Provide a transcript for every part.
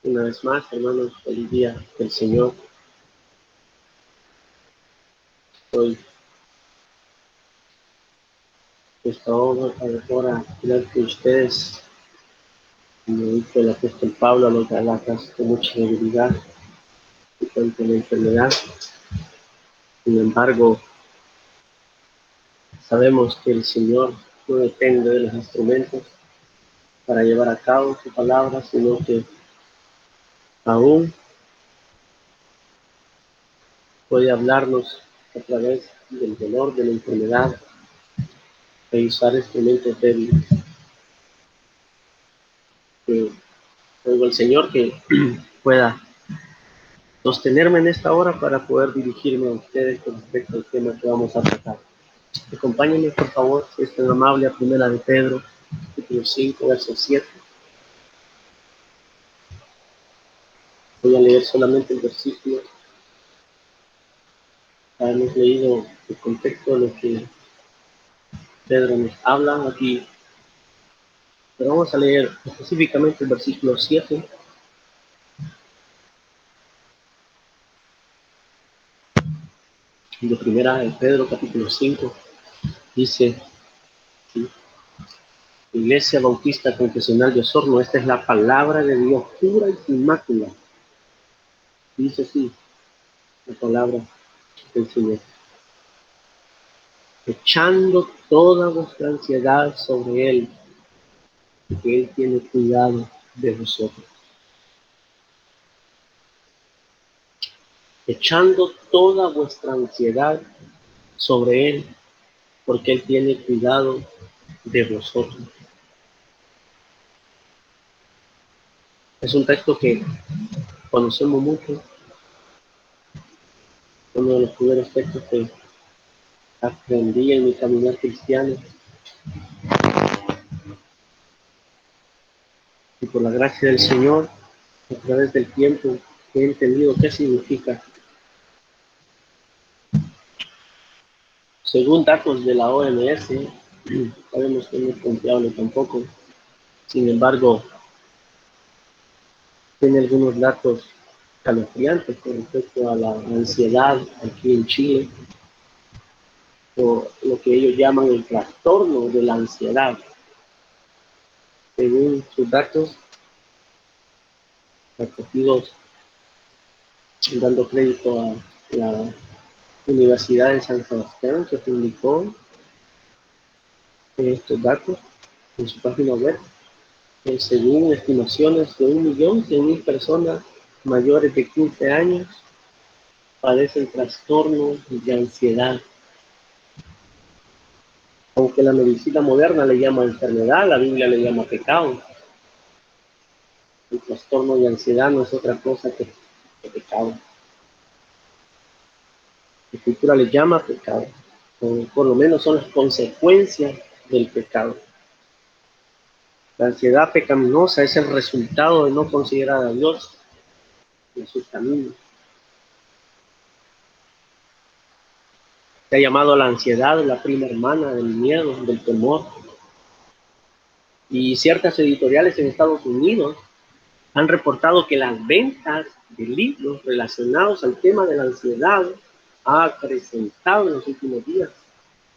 Una vez más, hermanos, feliz día del Señor. Hoy, esta hora, delante de ustedes, como dijo el apóstol Pablo a los Galatas, con mucha debilidad y contra la enfermedad. Sin embargo, sabemos que el Señor no depende de los instrumentos para llevar a cabo su palabra, sino que aún puede hablarnos a través del dolor, de la enfermedad, e usar instrumentos débiles. Ruego al Señor que pueda sostenerme en esta hora para poder dirigirme a ustedes con respecto al tema que vamos a tratar. Acompáñenme, por favor, si es tan amable, a Primera de Pedro, capítulo 5, verso 7. Voy a leer solamente el versículo. Ya hemos leído el contexto de lo que Pedro nos habla aquí, pero vamos a leer específicamente el versículo 7. De Primera de Pedro, capítulo 5, dice: ¿sí? Iglesia Bautista Confesional de Osorno, esta es la palabra de Dios pura y sin mácula. Dice así la palabra del Señor: echando toda vuestra ansiedad sobre Él, porque Él tiene cuidado de vosotros. Echando toda vuestra ansiedad sobre Él, porque Él tiene cuidado de vosotros. Es un texto que conocemos mucho, uno de los primeros textos que aprendí en mi caminar cristiano, y por la gracia del Señor, a través del tiempo, he entendido qué significa. Según datos de la OMS, sabemos que no es confiable tampoco, sin embargo, tiene algunos datos calofriantes con respecto a la ansiedad aquí en Chile, o lo que ellos llaman el trastorno de la ansiedad. Según sus datos recogidos, dando crédito a la Universidad de San Sebastián, que publicó estos datos en su página web, según estimaciones de 1.100.000 personas mayores de 15 años padecen trastornos de ansiedad. Aunque la medicina moderna le llama enfermedad, la Biblia le llama pecado. El trastorno de ansiedad no es otra cosa que pecado. La Escritura le llama pecado, o por lo menos son las consecuencias del pecado. La ansiedad pecaminosa es el resultado de no considerar a Dios en sus caminos. Se ha llamado a la ansiedad la prima hermana del miedo, del temor. Y ciertas editoriales en Estados Unidos han reportado que las ventas de libros relacionados al tema de la ansiedad ha acrecentado en los últimos días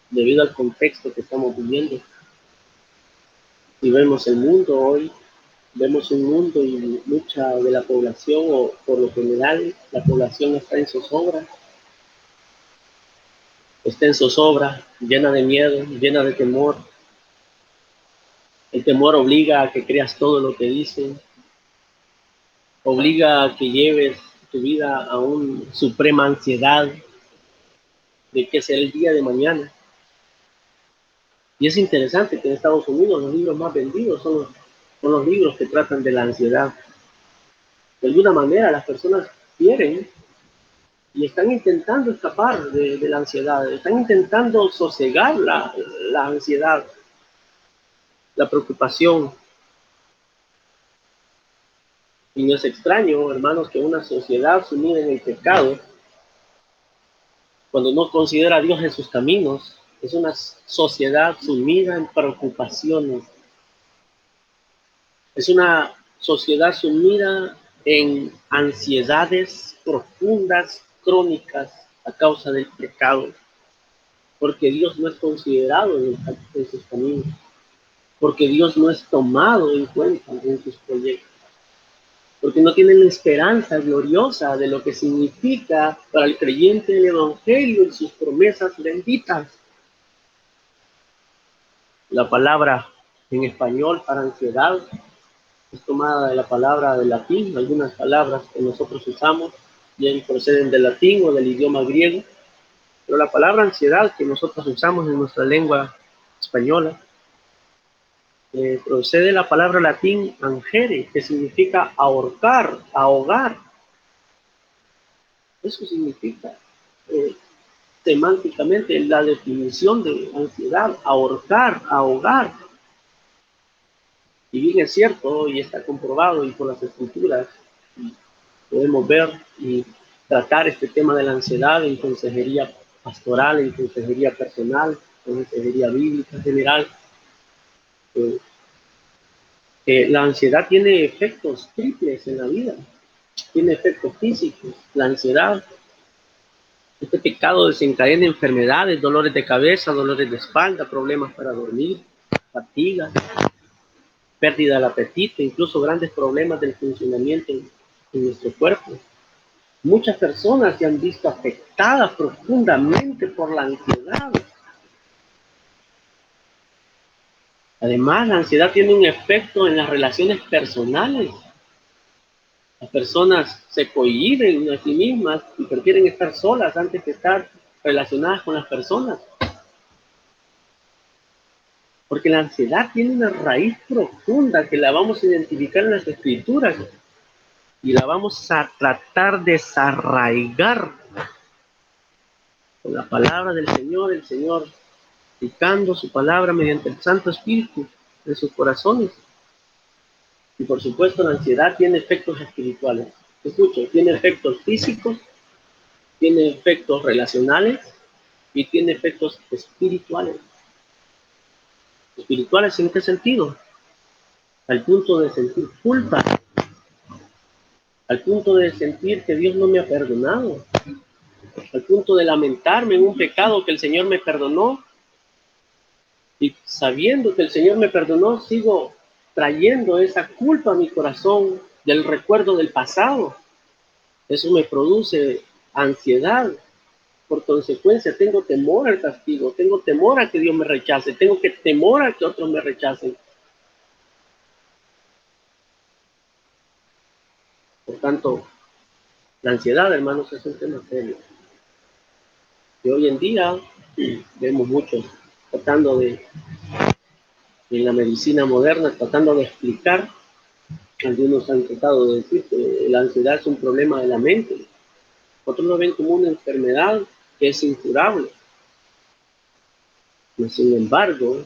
debido al contexto que estamos viviendo. Y vemos el mundo hoy, vemos un mundo y mucha de la población, o por lo general, la población está en zozobra, llena de miedo, llena de temor. El temor obliga a que creas todo lo que dicen, obliga a que lleves tu vida a una suprema ansiedad de qué será el día de mañana. Y es interesante que en Estados Unidos los libros más vendidos son los libros que tratan de la ansiedad. De alguna manera las personas quieren y están intentando escapar de la ansiedad, están intentando sosegar la ansiedad, la preocupación. Y no es extraño, hermanos, que una sociedad sumida en el pecado, cuando no considera a Dios en sus caminos, es una sociedad sumida en preocupaciones. Es una sociedad sumida en ansiedades profundas, crónicas, a causa del pecado, porque Dios no es considerado en sus caminos, porque Dios no es tomado en cuenta en sus proyectos, porque no tienen la esperanza gloriosa de lo que significa para el creyente el Evangelio y sus promesas benditas. La palabra en español para ansiedad es tomada de la palabra del latín. Algunas palabras que nosotros usamos bien proceden del latín o del idioma griego, pero la palabra ansiedad que nosotros usamos en nuestra lengua española procede de la palabra latín angere, que significa ahorcar, ahogar. Eso significa semánticamente la definición de ansiedad: ahorcar, ahogar. Y bien es cierto, y está comprobado, y por las escrituras podemos ver y tratar este tema de la ansiedad en consejería pastoral, en consejería personal, en consejería bíblica general. La ansiedad tiene efectos triples en la vida, tiene efectos físicos. La ansiedad, este pecado desencadena enfermedades, dolores de cabeza, dolores de espalda, problemas para dormir, fatiga, pérdida del apetito, incluso grandes problemas del funcionamiento en nuestro cuerpo. Muchas personas se han visto afectadas profundamente por la ansiedad. Además, la ansiedad tiene un efecto en las relaciones personales. Las personas se cohíben a sí mismas y prefieren estar solas antes que estar relacionadas con las personas. Porque la ansiedad tiene una raíz profunda que la vamos a identificar en las escrituras y la vamos a tratar de desarraigar con la palabra del Señor, el Señor aplicando su palabra mediante el Santo Espíritu en sus corazones. Y por supuesto la ansiedad tiene efectos espirituales. Escuchen, tiene efectos físicos, tiene efectos relacionales y tiene efectos espirituales. ¿Espirituales en qué sentido? Al punto de sentir culpa, al punto de sentir que Dios no me ha perdonado, al punto de lamentarme en un pecado que el Señor me perdonó, y sabiendo que el Señor me perdonó, sigo trayendo esa culpa a mi corazón del recuerdo del pasado. Eso me produce ansiedad. Por consecuencia, tengo temor al castigo, tengo temor a que Dios me rechace, tengo temor a que otros me rechacen. Por tanto, la ansiedad, hermanos, es un tema serio. Y hoy en día vemos muchos tratando de, en la medicina moderna, tratando de explicar. Algunos han tratado de decir que la ansiedad es un problema de la mente. Otros lo ven como una enfermedad que es incurable. Pero sin embargo,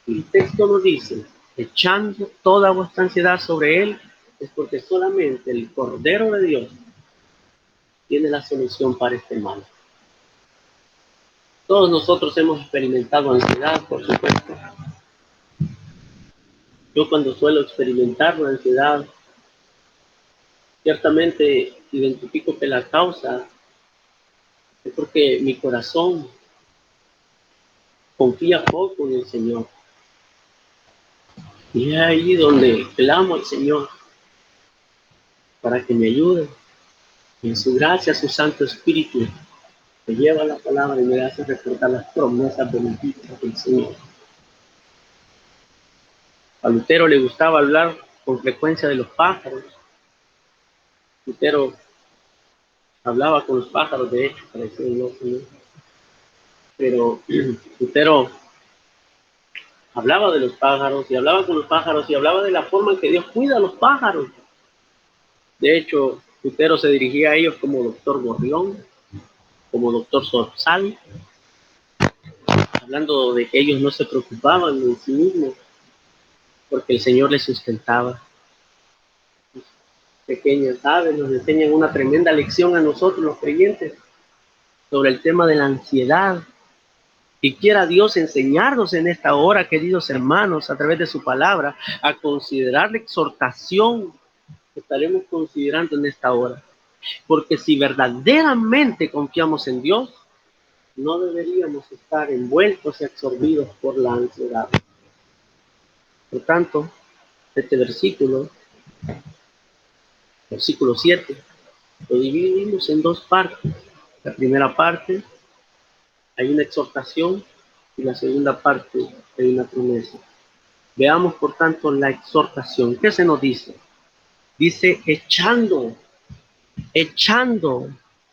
el texto nos dice: echando toda vuestra ansiedad sobre Él, es porque solamente el Cordero de Dios tiene la solución para este mal. Todos nosotros hemos experimentado ansiedad, por supuesto. Yo cuando suelo experimentar la ansiedad, ciertamente identifico que la causa es porque mi corazón confía poco en el Señor. Y es ahí donde clamo al Señor para que me ayude. Y en su gracia, su Santo Espíritu me lleva la palabra y me hace recordar las promesas benditas del Señor. A Lutero le gustaba hablar con frecuencia de los pájaros. Lutero hablaba con los pájaros, de hecho, parecía un loco, ¿no? Pero Lutero hablaba de los pájaros y hablaba con los pájaros y hablaba de la forma en que Dios cuida a los pájaros. De hecho, Lutero se dirigía a ellos como doctor Gorrión, como doctor Zorzal, hablando de que ellos no se preocupaban en sí mismos porque el Señor les sustentaba. Pequeñas aves nos enseñan una tremenda lección a nosotros los creyentes sobre el tema de la ansiedad. Y quiera Dios enseñarnos en esta hora, queridos hermanos, a través de su palabra, a considerar la exhortación estaremos considerando en esta hora. Porque si verdaderamente confiamos en Dios, no deberíamos estar envueltos y absorbidos por la ansiedad. Por tanto, este versículo 7, lo dividimos en dos partes. La primera parte, hay una exhortación, y la segunda parte, hay una promesa. Veamos, por tanto, la exhortación. ¿Qué se nos dice? Dice echando,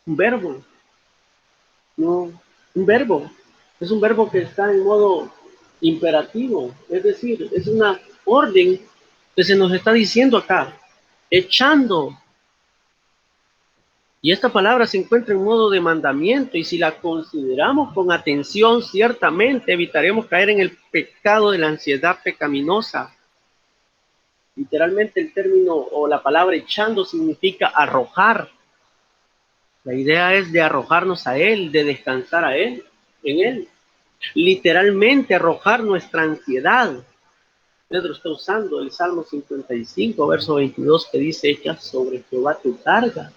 un verbo. No, un verbo. Es un verbo que está en modo imperativo. Es decir, es una orden que se nos está diciendo acá. Echando. Y esta palabra se encuentra en modo de mandamiento, y si la consideramos con atención, ciertamente evitaremos caer en el pecado de la ansiedad pecaminosa. Literalmente el término o la palabra echando significa arrojar. La idea es de arrojarnos a Él, de descansar a Él, en Él. Literalmente arrojar nuestra ansiedad. Pedro está usando el Salmo 55, verso 22, que dice: echa sobre Jehová tu carga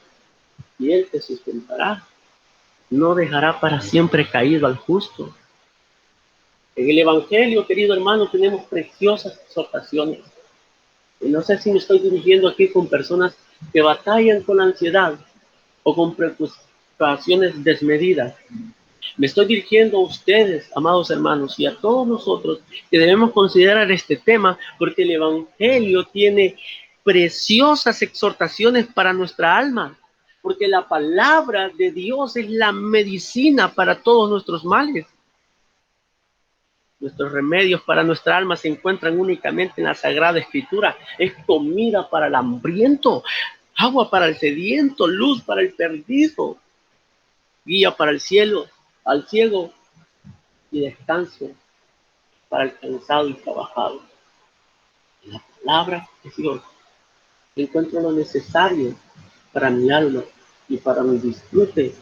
y Él te sustentará. No dejará para siempre caído al justo. En el Evangelio, querido hermano, tenemos preciosas exhortaciones. Y no sé si me estoy dirigiendo aquí con personas que batallan con la ansiedad o con preocupaciones desmedidas. Me estoy dirigiendo a ustedes, amados hermanos, y a todos nosotros que debemos considerar este tema, porque el Evangelio tiene preciosas exhortaciones para nuestra alma, porque la palabra de Dios es la medicina para todos nuestros males. Nuestros remedios para nuestra alma se encuentran únicamente en la Sagrada Escritura. Es comida para el hambriento, agua para el sediento, luz para el perdido, guía para el ciego y descanso para el cansado y trabajado. En la palabra de Dios encuentro lo necesario para mi alma y para mi disfrute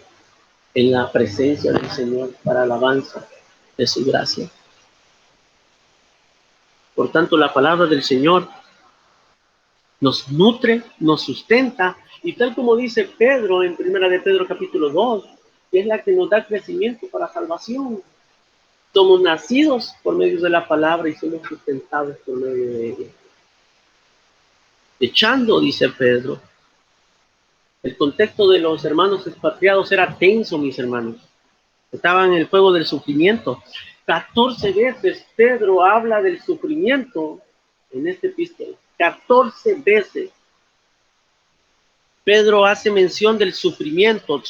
en la presencia del Señor, para alabanza de su gracia. Por tanto, la palabra del Señor nos nutre, nos sustenta, y tal como dice Pedro en 1 de Pedro capítulo 2, que es la que nos da crecimiento para salvación. Somos nacidos por medio de la palabra y somos sustentados por medio de ella. Echando, dice Pedro. El contexto de los hermanos expatriados era tenso, mis hermanos. Estaban en el fuego del sufrimiento. 14 veces Pedro habla del sufrimiento en este epístola. 14 veces. Pedro hace mención del sufrimiento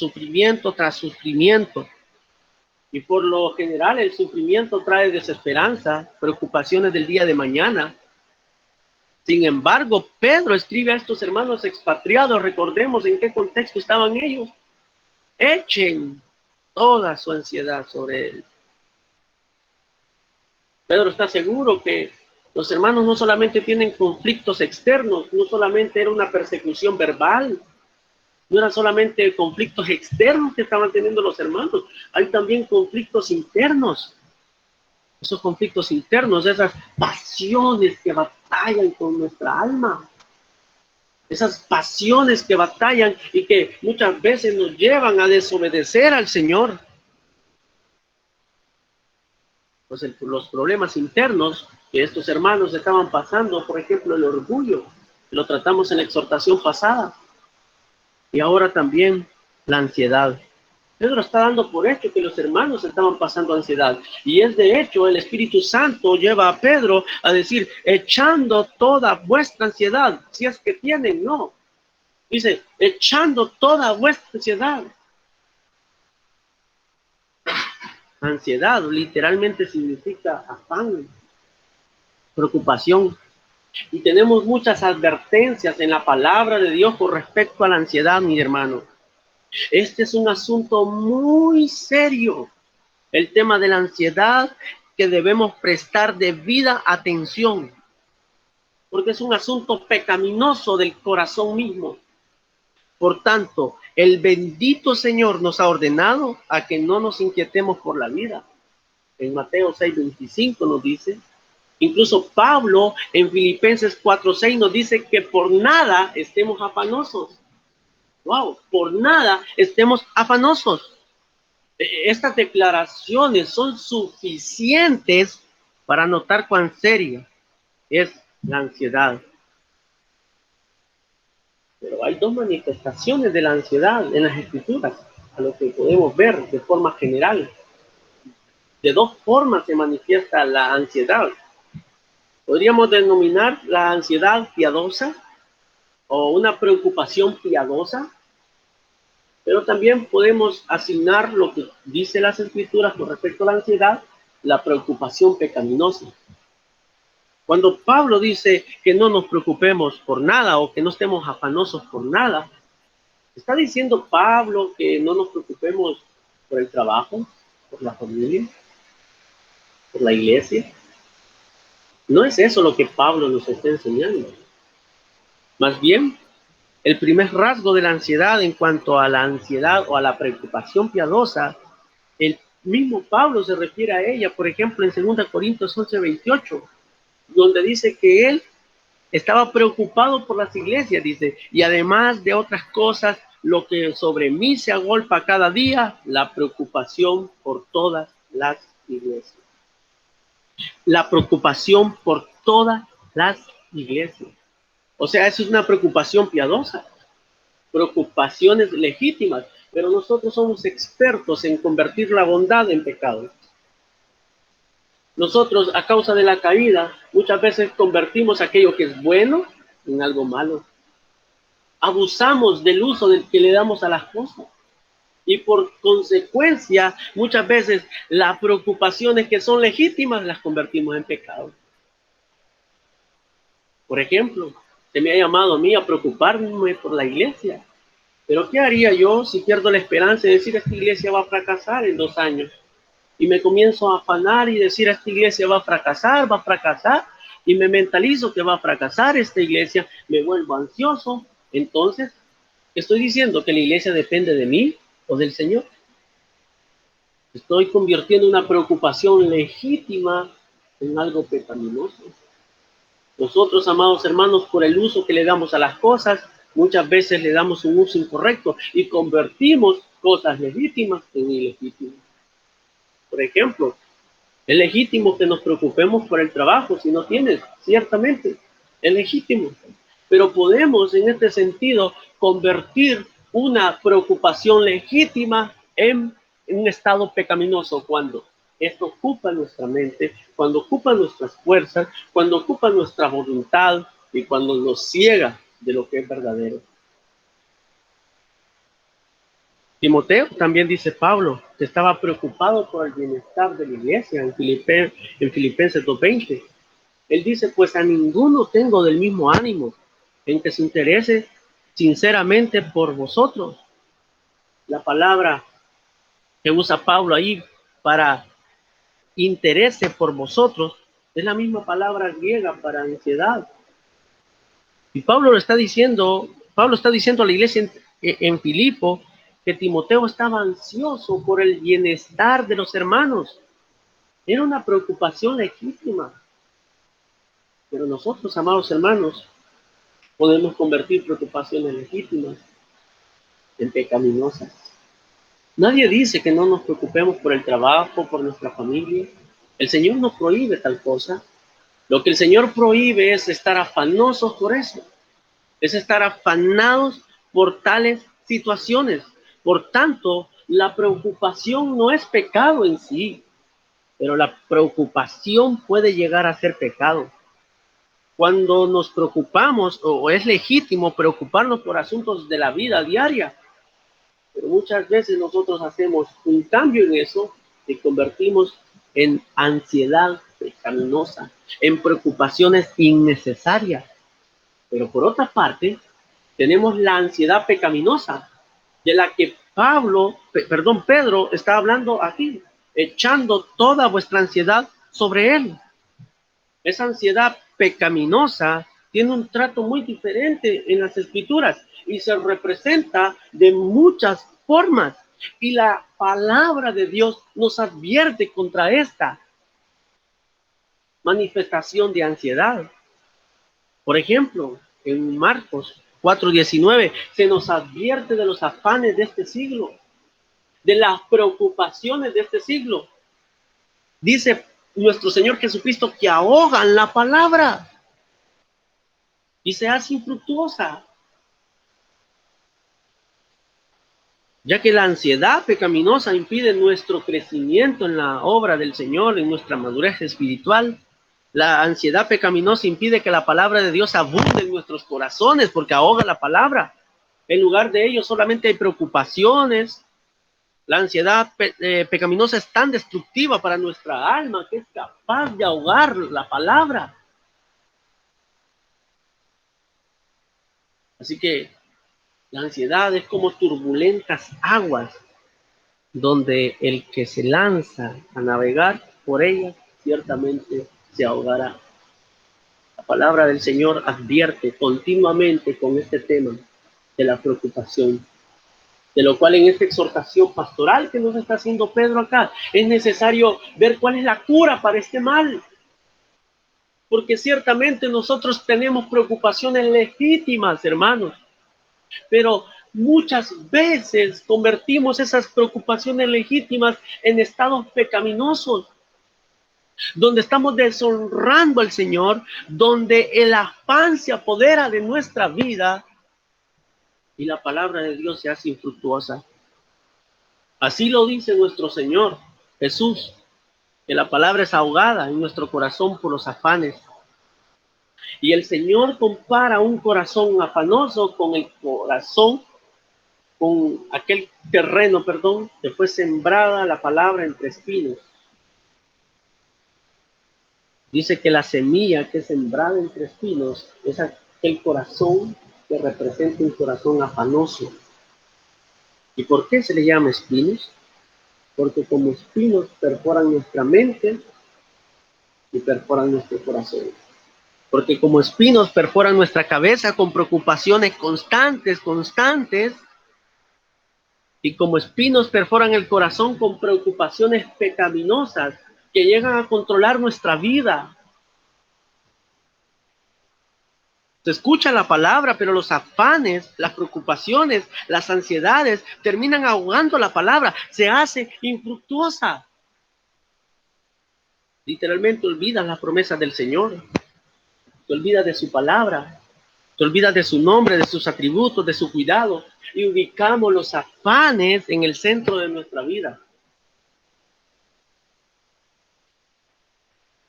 tras sufrimiento. Y por lo general el sufrimiento trae desesperanza, preocupaciones del día de mañana. Sin embargo, Pedro escribe a estos hermanos expatriados, recordemos en qué contexto estaban ellos. Echen toda su ansiedad sobre él. Pedro está seguro que los hermanos no solamente tienen conflictos externos, no solamente era una persecución verbal, no eran solamente conflictos externos que estaban teniendo los hermanos, hay también conflictos internos. Esos conflictos internos, esas pasiones que batallan con nuestra alma, esas pasiones que batallan y que muchas veces nos llevan a desobedecer al Señor. Pues los problemas internos que estos hermanos estaban pasando, por ejemplo, el orgullo, lo tratamos en la exhortación pasada, y ahora también la ansiedad. Pedro está dando por hecho que los hermanos estaban pasando ansiedad. Y es de hecho el Espíritu Santo lleva a Pedro a decir, echando toda vuestra ansiedad, si es que tienen, no. Dice, echando toda vuestra ansiedad. Ansiedad literalmente significa afán, preocupación. Y tenemos muchas advertencias en la palabra de Dios con respecto a la ansiedad, mi hermano. Este es un asunto muy serio, el tema de la ansiedad, que debemos prestar debida atención, porque es un asunto pecaminoso del corazón mismo. Por tanto, el bendito Señor nos ha ordenado a que no nos inquietemos por la vida. En Mateo 6:25 nos dice, Incluso Pablo en Filipenses 4:6 nos dice que por nada estemos afanosos. Wow, por nada estemos afanosos. Estas declaraciones son suficientes para notar cuán seria es la ansiedad. Pero hay dos manifestaciones de la ansiedad en las Escrituras, a lo que podemos ver de forma general. De dos formas se manifiesta la ansiedad. Podríamos denominar la ansiedad piadosa o una preocupación piadosa, pero también podemos asignar lo que dice las Escrituras con respecto a la ansiedad, la preocupación pecaminosa. Cuando Pablo dice que no nos preocupemos por nada o que no estemos afanosos por nada, ¿está diciendo Pablo que no nos preocupemos por el trabajo, por la familia, por la iglesia? No es eso lo que Pablo nos está enseñando. Más bien, el primer rasgo de la ansiedad en cuanto a la ansiedad o a la preocupación piadosa, el mismo Pablo se refiere a ella, por ejemplo, en 2 Corintios 11:28, donde dice que él estaba preocupado por las iglesias, dice, y además de otras cosas, lo que sobre mí se agolpa cada día, la preocupación por todas las iglesias. La preocupación por todas las iglesias. O sea, eso es una preocupación piadosa, preocupaciones legítimas, pero nosotros somos expertos en convertir la bondad en pecado. Nosotros, a causa de la caída, muchas veces convertimos aquello que es bueno en algo malo. Abusamos del uso del que le damos a las cosas. Y por consecuencia, muchas veces las preocupaciones que son legítimas las convertimos en pecado. Por ejemplo, se me ha llamado a mí a preocuparme por la iglesia. Pero ¿qué haría yo si pierdo la esperanza de decir esta iglesia va a fracasar en 2 años? Y me comienzo a afanar y decir esta iglesia va a fracasar, y me mentalizo que va a fracasar esta iglesia, me vuelvo ansioso. Entonces, ¿estoy diciendo que la iglesia depende de mí o del Señor? Estoy convirtiendo una preocupación legítima en algo pecaminoso. Nosotros, amados hermanos, por el uso que le damos a las cosas, muchas veces le damos un uso incorrecto y convertimos cosas legítimas en ilegítimas. Por ejemplo, es legítimo que nos preocupemos por el trabajo si no tienes, ciertamente, es legítimo. Pero podemos, en este sentido, convertir una preocupación legítima en un estado pecaminoso cuando esto ocupa nuestra mente, cuando ocupa nuestras fuerzas, cuando ocupa nuestra voluntad y cuando nos ciega de lo que es verdadero. Timoteo, también dice Pablo, que estaba preocupado por el bienestar de la iglesia en Filipenses 2:20. Él dice, pues a ninguno tengo del mismo ánimo, en que se interese sinceramente por vosotros. La palabra que usa Pablo ahí para interese por vosotros es la misma palabra griega para ansiedad. Y Pablo está diciendo a la iglesia en Filipo que Timoteo estaba ansioso por el bienestar de los hermanos. Era una preocupación legítima. Pero nosotros, amados hermanos, podemos convertir preocupaciones legítimas en pecaminosas. Nadie dice que no nos preocupemos por el trabajo, por nuestra familia. El Señor no prohíbe tal cosa. Lo que el Señor prohíbe es estar afanosos por eso. Es estar afanados por tales situaciones. Por tanto, la preocupación no es pecado en sí, pero la preocupación puede llegar a ser pecado. Cuando nos preocupamos, o es legítimo preocuparnos por asuntos de la vida diaria, pero muchas veces nosotros hacemos un cambio en eso y convertimos en ansiedad pecaminosa, en preocupaciones innecesarias. Pero por otra parte, tenemos la ansiedad pecaminosa, de la que Pedro está hablando aquí, echando toda vuestra ansiedad sobre él. Esa ansiedad pecaminosa tiene un trato muy diferente en las Escrituras y se representa de muchas formas. Y la palabra de Dios nos advierte contra esta. manifestación de ansiedad. Por ejemplo, en Marcos 4:19 se nos advierte de los afanes de este siglo, de las preocupaciones de este siglo. Dice nuestro Señor Jesucristo que ahogan la palabra y se hace infructuosa, ya que la ansiedad pecaminosa impide nuestro crecimiento en la obra del Señor, en nuestra madurez espiritual. La ansiedad pecaminosa impide que la palabra de Dios abunde en nuestros corazones porque ahoga la palabra. En lugar de ello solamente hay preocupaciones. La ansiedad pecaminosa es tan destructiva para nuestra alma que es capaz de ahogar la palabra. Así que la ansiedad es como turbulentas aguas donde el que se lanza a navegar por ellas ciertamente se ahogará. La palabra del Señor advierte continuamente con este tema de la preocupación, de lo cual en esta exhortación pastoral que nos está haciendo Pedro acá, es necesario ver cuál es la cura para este mal. Porque ciertamente nosotros tenemos preocupaciones legítimas, hermanos, pero muchas veces convertimos esas preocupaciones legítimas en estados pecaminosos, donde estamos deshonrando al Señor, donde el afán se apodera de nuestra vida y la palabra de Dios se hace infructuosa. Así lo dice nuestro Señor Jesús, que la palabra es ahogada en nuestro corazón por los afanes. Y el Señor compara un corazón afanoso con el corazón, con aquel terreno, que fue sembrada la palabra entre espinos. Dice que la semilla que es sembrada entre espinos es aquel corazón que representa un corazón afanoso. ¿Y por qué se le llama espinos? Porque como espinos perforan nuestra mente y perforan nuestro corazón. Porque como espinos perforan nuestra cabeza con preocupaciones constantes, y como espinos perforan el corazón con preocupaciones pecaminosas que llegan a controlar nuestra vida. Se escucha la palabra, pero los afanes, las preocupaciones, las ansiedades terminan ahogando la palabra, se hace infructuosa. Literalmente olvidas las promesas del Señor, te olvidas de su palabra, te olvidas de su nombre, de sus atributos, de su cuidado, y ubicamos los afanes en el centro de nuestra vida.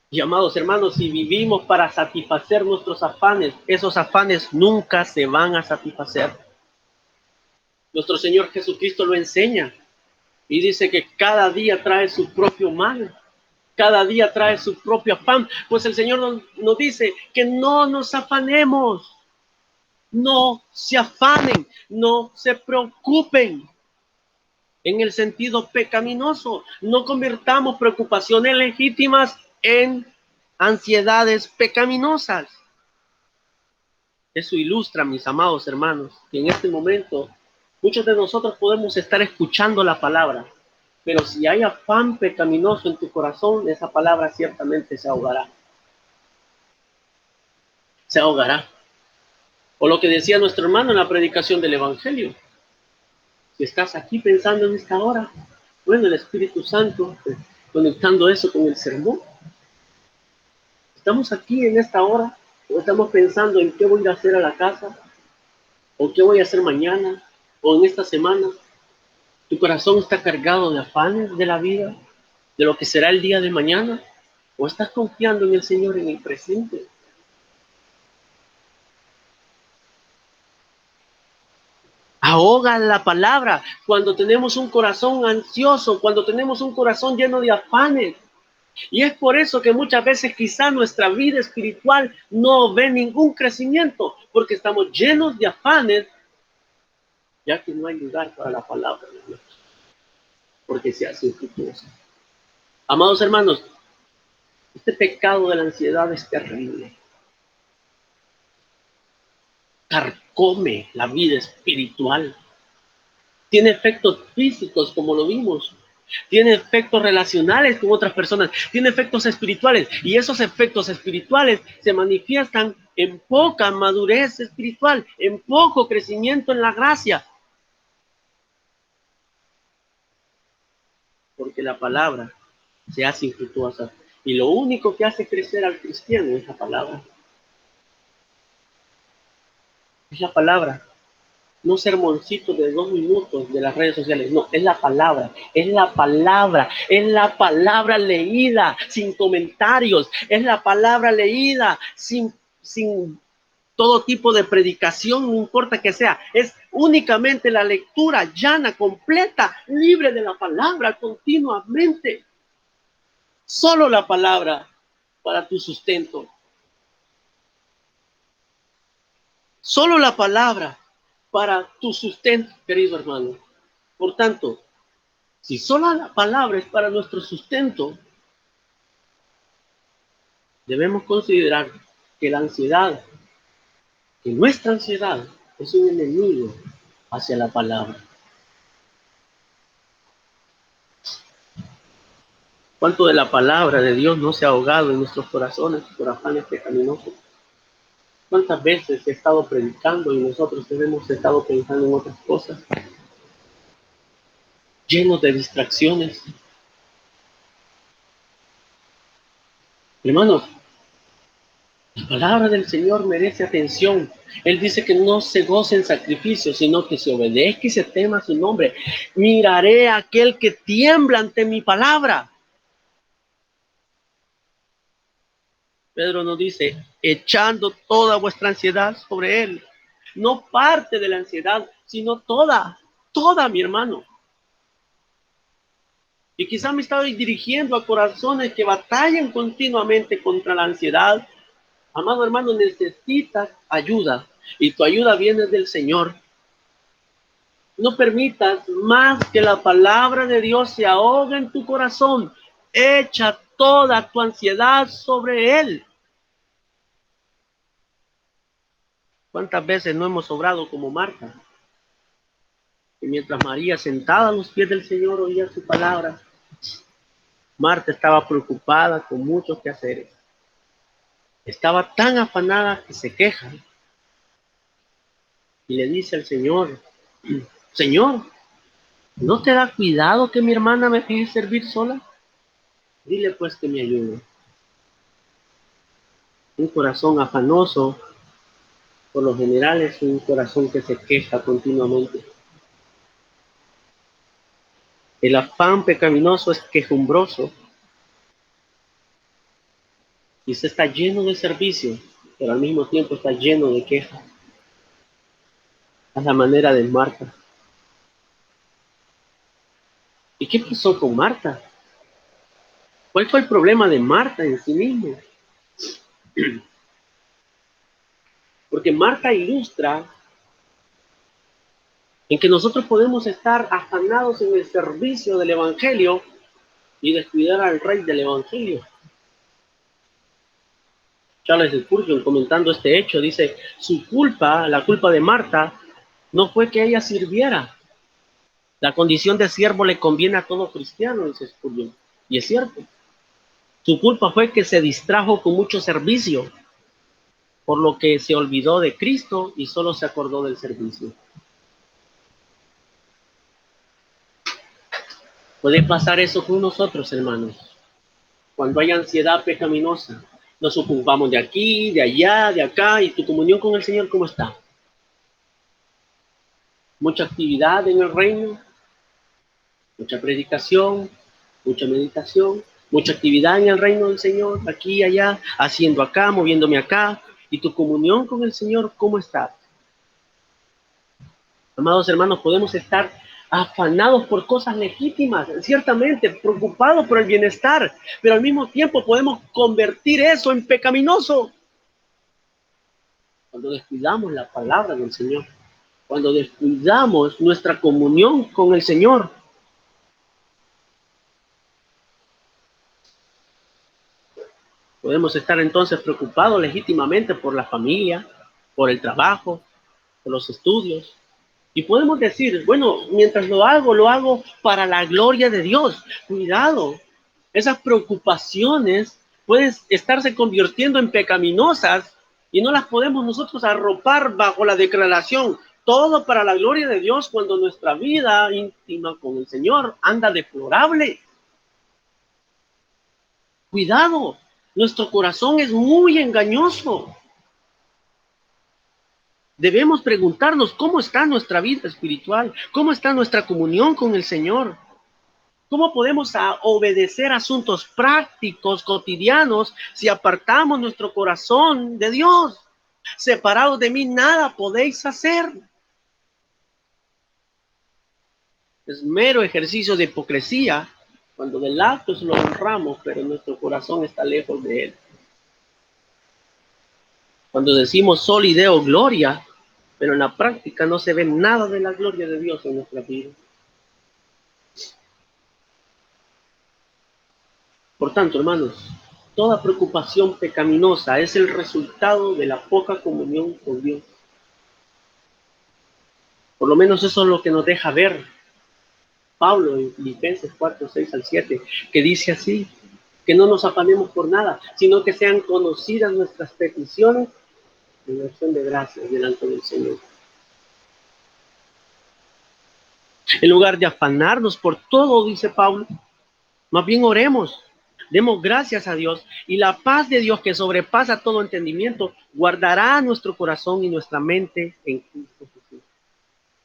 Y amados hermanos, si vivimos para satisfacer nuestros afanes, esos afanes nunca se van a satisfacer. Nuestro Señor Jesucristo lo enseña y dice que cada día trae su propio mal, cada día trae su propio afán. Pues el Señor nos dice que no nos afanemos, no se afanen, no se preocupen. En el sentido pecaminoso, no convirtamos preocupaciones legítimas en ansiedades pecaminosas. Eso ilustra, mis amados hermanos, que en este momento muchos de nosotros podemos estar escuchando la palabra, pero si hay afán pecaminoso en tu corazón, esa palabra ciertamente se ahogará. Se ahogará. O lo que decía nuestro hermano en la predicación del Evangelio. Si estás aquí pensando en esta hora, bueno, el Espíritu Santo, conectando eso con el sermón. Estamos aquí en esta hora, o estamos pensando en qué voy a ir a hacer a la casa, o qué voy a hacer mañana, o en esta semana. Tu corazón está cargado de afanes de la vida, de lo que será el día de mañana, o estás confiando en el Señor en el presente. Ahoga la palabra cuando tenemos un corazón ansioso, cuando tenemos un corazón lleno de afanes. Y es por eso que muchas veces quizá nuestra vida espiritual no ve ningún crecimiento, porque estamos llenos de afanes, ya que no hay lugar para la palabra de Dios, porque se hace infructuosa. Amados hermanos, este pecado de la ansiedad es terrible. Carcome la vida espiritual. Tiene efectos físicos, como lo vimos. tiene efectos relacionales con otras personas, tiene efectos espirituales, y esos efectos espirituales se manifiestan en poca madurez espiritual, en poco crecimiento en la gracia. Porque la palabra se hace infructuosa, y lo único que hace crecer al cristiano es la palabra. Es la palabra. No sermoncitos de 2 minutos de las redes sociales, no, es la palabra, es la palabra, es la palabra leída, sin comentarios, es la palabra leída, sin todo tipo de predicación, no importa que sea, es únicamente la lectura llana, completa, libre de la palabra continuamente. Solo la palabra para tu sustento. Solo la palabra para tu sustento, querido hermano. Por tanto, si solo la palabra es para nuestro sustento, debemos considerar que la ansiedad, que nuestra ansiedad es un enemigo hacia la palabra. ¿Cuánto de la palabra de Dios no se ha ahogado en nuestros corazones por afanes pecaminosos? ¿Cuántas veces he estado predicando y nosotros hemos estado pensando en otras cosas? Llenos de distracciones. Hermanos, la palabra del Señor merece atención. Él dice que no se goce en sacrificio, sino que se obedezca y se tema su nombre. Miraré a aquel que tiembla ante mi palabra. Pedro nos dice, echando toda vuestra ansiedad sobre él. No parte de la ansiedad, sino toda, mi hermano. Y quizá me estoy dirigiendo a corazones que batallan continuamente contra la ansiedad. Amado hermano, necesitas ayuda, y tu ayuda viene del Señor. No permitas más que la palabra de Dios se ahogue en tu corazón. Echa toda tu ansiedad sobre Él. ¿Cuántas veces no hemos obrado como Marta? Y mientras María, sentada a los pies del Señor, oía su palabra, Marta estaba preocupada con muchos quehaceres. Estaba tan afanada que se queja. Y le dice al Señor, Señor, ¿no te da cuidado que mi hermana me deje servir sola? Dile pues que me ayude. Un corazón afanoso, por lo general, es un corazón que se queja continuamente. El afán pecaminoso es quejumbroso y se está lleno de servicio, pero al mismo tiempo está lleno de queja. Es la manera de Marta. ¿Y qué pasó con Marta? ¿Cuál fue el problema de Marta en sí mismo? Porque Marta ilustra en que nosotros podemos estar afanados en el servicio del Evangelio y descuidar al Rey del Evangelio. Charles Spurgeon, comentando este hecho, dice, la culpa de Marta, no fue que ella sirviera. La condición de siervo le conviene a todo cristiano, dice Spurgeon. Y es cierto. Su culpa fue que se distrajo con mucho servicio, por lo que se olvidó de Cristo y solo se acordó del servicio. Puede pasar eso con nosotros, hermanos. Cuando hay ansiedad pecaminosa, nos ocupamos de aquí, de allá, de acá, y tu comunión con el Señor, ¿cómo está? Mucha actividad en el reino, mucha predicación, mucha meditación, mucha actividad en el reino del Señor, aquí y allá, haciendo acá, moviéndome acá, y tu comunión con el Señor, ¿cómo está? Amados hermanos, podemos estar afanados por cosas legítimas, ciertamente preocupados por el bienestar, pero al mismo tiempo podemos convertir eso en pecaminoso. Cuando descuidamos la palabra del Señor, cuando descuidamos nuestra comunión con el Señor. Podemos estar entonces preocupados legítimamente por la familia, por el trabajo, por los estudios, Y podemos decir, bueno, mientras lo hago para la gloria de Dios. Cuidado, esas preocupaciones pueden estarse convirtiendo en pecaminosas y no las podemos nosotros arropar bajo la declaración, todo para la gloria de Dios, cuando nuestra vida íntima con el Señor anda deplorable. Cuidado, nuestro corazón es muy engañoso. Debemos preguntarnos cómo está nuestra vida espiritual, cómo está nuestra comunión con el Señor, cómo podemos obedecer asuntos prácticos, cotidianos, si apartamos nuestro corazón de Dios. Separados de mí nada podéis hacer. Es mero ejercicio de hipocresía cuando del acto lo honramos, pero nuestro corazón está lejos de Él. Cuando decimos sol y deo gloria, pero en la práctica no se ve nada de la gloria de Dios en nuestra vida. Por tanto, hermanos, toda preocupación pecaminosa es el resultado de la poca comunión con Dios. Por lo menos eso es lo que nos deja ver Pablo en Filipenses 4, 6 al 7, que dice así, que no nos afanemos por nada, sino que sean conocidas nuestras peticiones en acción de gracias delante del Señor. En lugar de afanarnos por todo, dice Pablo, más bien oremos, demos gracias a Dios, y la paz de Dios que sobrepasa todo entendimiento guardará nuestro corazón y nuestra mente en Cristo Jesús.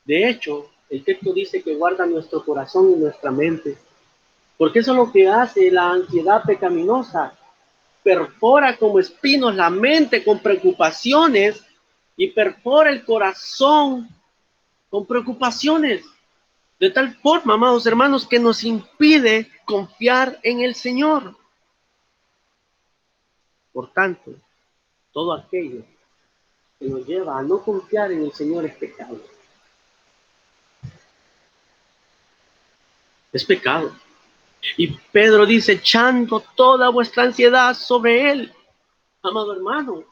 De hecho, el texto dice que guarda nuestro corazón y nuestra mente, porque eso es lo que hace la ansiedad pecaminosa. Perfora como espinos la mente con preocupaciones y perfora el corazón con preocupaciones. De tal forma, amados hermanos, que nos impide confiar en el Señor. Por tanto, todo aquello que nos lleva a no confiar en el Señor es pecado. Es pecado. Y Pedro dice, echando toda vuestra ansiedad sobre Él. Amado hermano,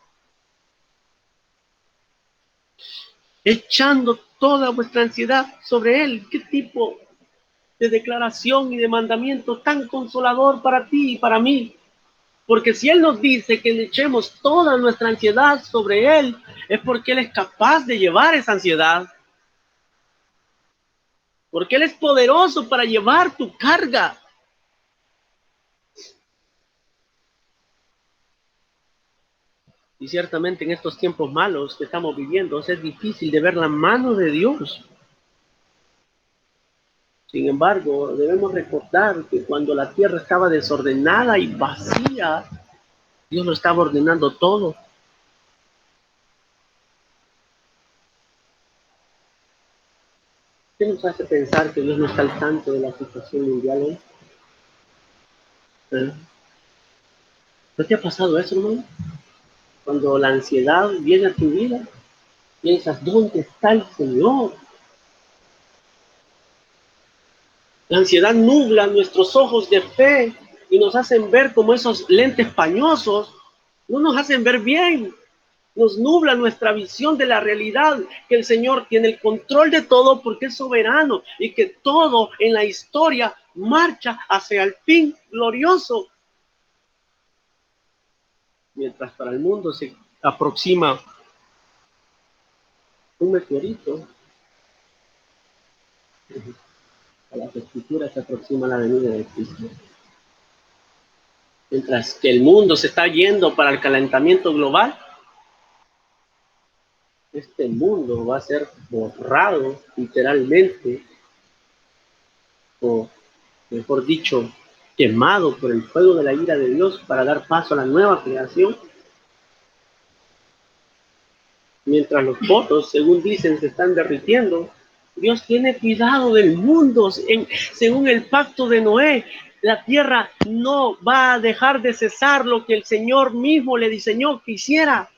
echando toda vuestra ansiedad sobre Él. ¿Qué tipo de declaración y de mandamiento tan consolador para ti y para mí? Porque si Él nos dice que le echemos toda nuestra ansiedad sobre Él, es porque Él es capaz de llevar esa ansiedad. Porque Él es poderoso para llevar tu carga. Y ciertamente en estos tiempos malos que estamos viviendo, es difícil de ver la mano de Dios. Sin embargo, debemos recordar que cuando la tierra estaba desordenada y vacía, Dios lo estaba ordenando todo. ¿Qué nos hace pensar que Dios no está al tanto de la situación mundial hoy? ¿Eh? ¿No te ha pasado eso, hermano? Cuando la ansiedad viene a tu vida, piensas, ¿dónde está el Señor? La ansiedad nubla nuestros ojos de fe y nos hacen ver como esos lentes pañosos, no nos hacen ver bien, nos nubla nuestra visión de la realidad, que el Señor tiene el control de todo porque es soberano y que todo en la historia marcha hacia el fin glorioso. Mientras para el mundo se aproxima un meteorito, a las escrituras se aproxima la venida de Cristo. Mientras que el mundo se está yendo para el calentamiento global, este mundo va a ser borrado literalmente, o mejor dicho, quemado por el fuego de la ira de Dios para dar paso a la nueva creación. Mientras los potos, según dicen, se están derritiendo, Dios tiene cuidado del mundo. Según el pacto de Noé, la tierra no va a dejar de cesar lo que el Señor mismo le diseñó que hiciera,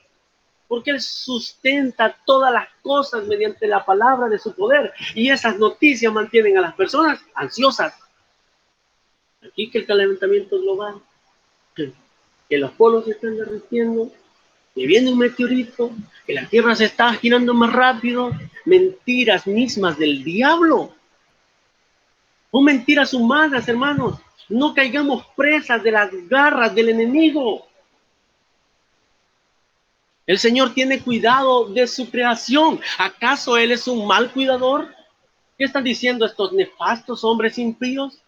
porque Él sustenta todas las cosas mediante la palabra de su poder, y esas noticias mantienen a las personas ansiosas. Aquí que el calentamiento global, que los polos se están derritiendo, que viene un meteorito, que la Tierra se está girando más rápido, mentiras mismas del diablo. Son mentiras humanas, hermanos. No caigamos presas de las garras del enemigo. El Señor tiene cuidado de su creación. ¿Acaso Él es un mal cuidador? ¿Qué están diciendo estos nefastos hombres impíos?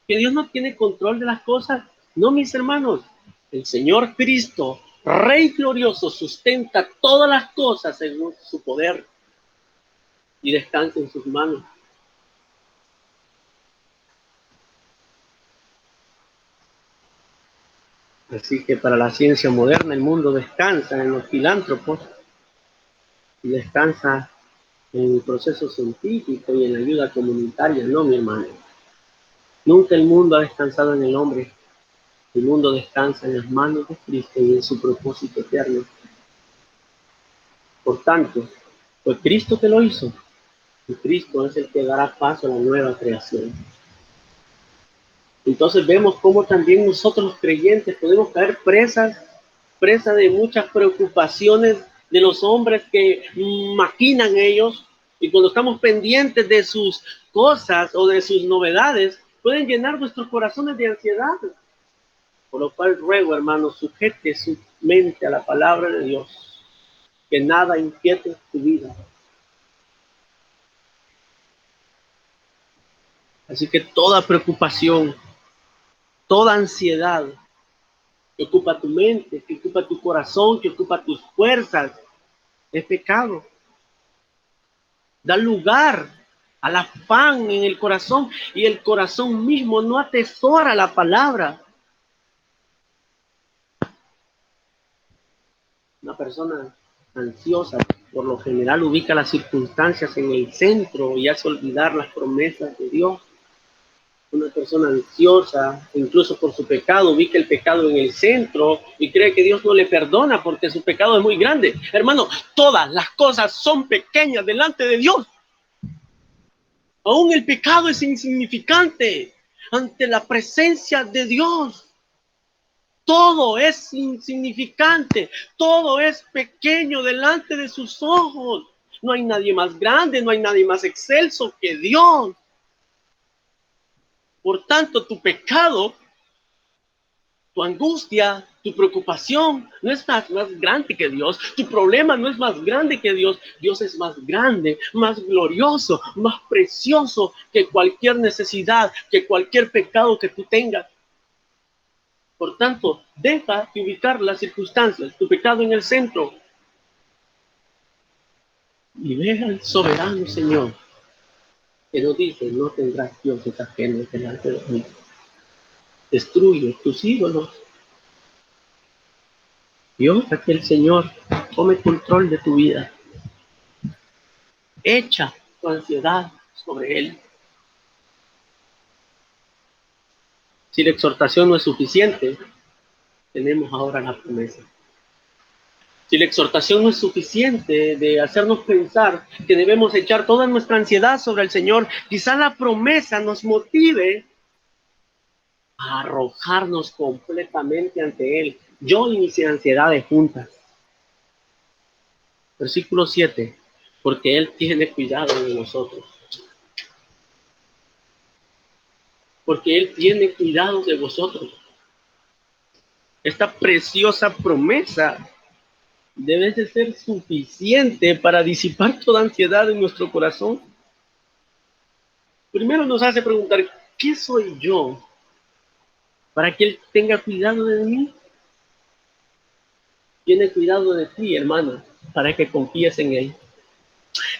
¿Que Dios no tiene control de las cosas? No, mis hermanos. El Señor Cristo, Rey glorioso, sustenta todas las cosas según su poder y descansa en sus manos. Así que para la ciencia moderna el mundo descansa en los filántropos y descansa en el proceso científico y en la ayuda comunitaria. No, mi hermano. Nunca el mundo ha descansado en el hombre. El mundo descansa en las manos de Cristo y en su propósito eterno. Por tanto, fue Cristo que lo hizo. Y Cristo es el que dará paso a la nueva creación. Entonces vemos cómo también nosotros los creyentes podemos caer presa de muchas preocupaciones de los hombres que maquinan ellos, y cuando estamos pendientes de sus cosas o de sus novedades, pueden llenar nuestros corazones de ansiedad. Por lo cual ruego, hermanos, sujete su mente a la palabra de Dios, que nada inquiete tu vida. Así que toda preocupación, toda ansiedad que ocupa tu mente, que ocupa tu corazón, que ocupa tus fuerzas, es pecado. Da lugar al afán en el corazón y el corazón mismo no atesora la palabra. Una persona ansiosa por lo general ubica las circunstancias en el centro y hace olvidar las promesas de Dios. Una persona ansiosa, incluso por su pecado, ubica el pecado en el centro y cree que Dios no le perdona porque su pecado es muy grande. Hermano, todas las cosas son pequeñas delante de Dios. Aún el pecado es insignificante ante la presencia de Dios. Todo es insignificante, todo es pequeño delante de sus ojos. No hay nadie más grande, no hay nadie más excelso que Dios. Por tanto, tu pecado, tu angustia, tu preocupación no es más grande que Dios. Tu problema no es más grande que Dios. Dios es más grande, más glorioso, más precioso que cualquier necesidad, que cualquier pecado que tú tengas. Por tanto, deja de ubicar las circunstancias, tu pecado en el centro. Y ve al soberano Señor, que nos dice, no tendrás dioses ajenos delante de mí. Destruye tus ídolos. Y ora que el Señor tome control de tu vida. Echa tu ansiedad sobre Él. Si la exhortación no es suficiente, tenemos ahora la promesa. Si la exhortación no es suficiente de hacernos pensar que debemos echar toda nuestra ansiedad sobre el Señor, quizá la promesa nos motive a arrojarnos completamente ante Él. Yo y mis ansiedades juntas. Versículo 7. Porque Él tiene cuidado de nosotros. Porque Él tiene cuidado de vosotros. Esta preciosa promesa debe de ser suficiente para disipar toda ansiedad en nuestro corazón. Primero nos hace preguntar, ¿qué soy yo para que Él tenga cuidado de mí? Tiene cuidado de ti, hermano, para que confíes en Él.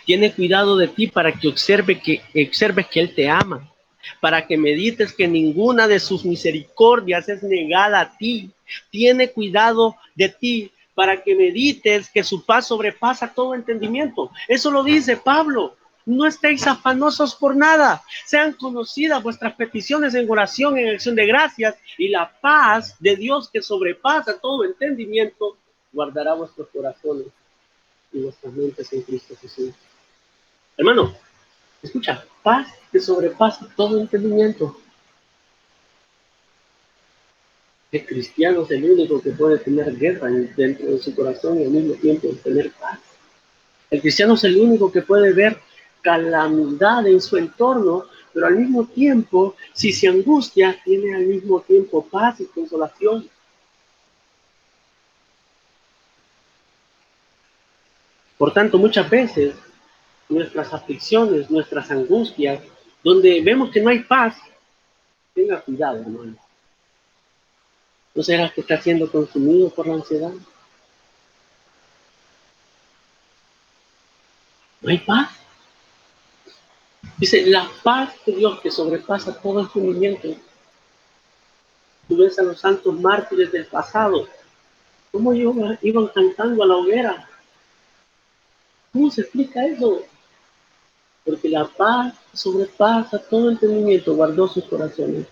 Tiene cuidado de ti para que observes que Él te ama, para que medites que ninguna de sus misericordias es negada a ti. Tiene cuidado de ti para que medites que su paz sobrepasa todo entendimiento. Eso lo dice Pablo. No estéis afanosos por nada. Sean conocidas vuestras peticiones en oración, en acción de gracias, y la paz de Dios que sobrepasa todo entendimiento guardará vuestros corazones y vuestras mentes en Cristo Jesús. Hermano, escucha, paz que sobrepasa todo entendimiento. El cristiano es el único que puede tener guerra dentro de su corazón y al mismo tiempo tener paz. El cristiano es el único que puede ver calamidad en su entorno, pero al mismo tiempo, si se angustia, tiene al mismo tiempo paz y consolación. Por tanto, muchas veces nuestras aflicciones, nuestras angustias, donde vemos que no hay paz, tenga cuidado, hermano. ¿No será que está siendo consumido por la ansiedad? No hay paz. Dice, la paz de Dios que sobrepasa todo entendimiento. Tú ves a los santos mártires del pasado, cómo iban cantando a la hoguera. ¿Cómo se explica eso? Porque la paz sobrepasa todo entendimiento, guardó sus corazones